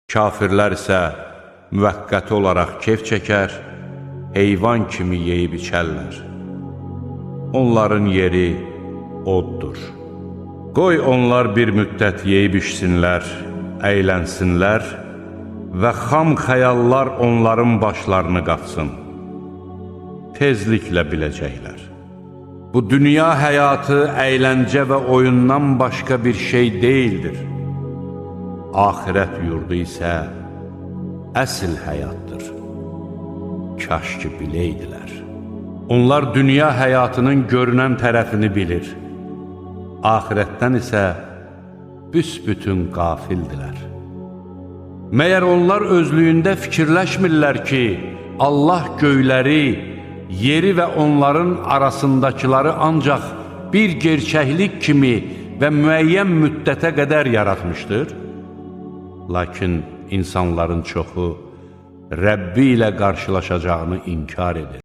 Kafirlər isə müvəqqəti olaraq keyf çəkər, heyvan kimi yeyib içərlər. Onların yeri oddur. Qoy onlar bir müddət yeyib içsinlər, əylənsinlər və xam xəyallar onların başlarını qatsın. Tezliklə biləcəklər. Bu dünya həyatı əyləncə və oyundan başqa bir şey deyildir. Axirət yurdu isə əsl həyatdır. Kaş ki biləydilər. Onlar dünya həyatının görünən tərəfini bilir. Axirətdən isə büsbütün qafildilər. Məyər onlar özlüyündə fikirləşmirlər ki, Allah göyləri, yeri və onların arasındakiləri ancaq bir gerçəklik kimi və müəyyən müddətə qədər yaratmışdır? Lakin insanların çoxu Rəbbi ilə qarşılaşacağını inkar edir.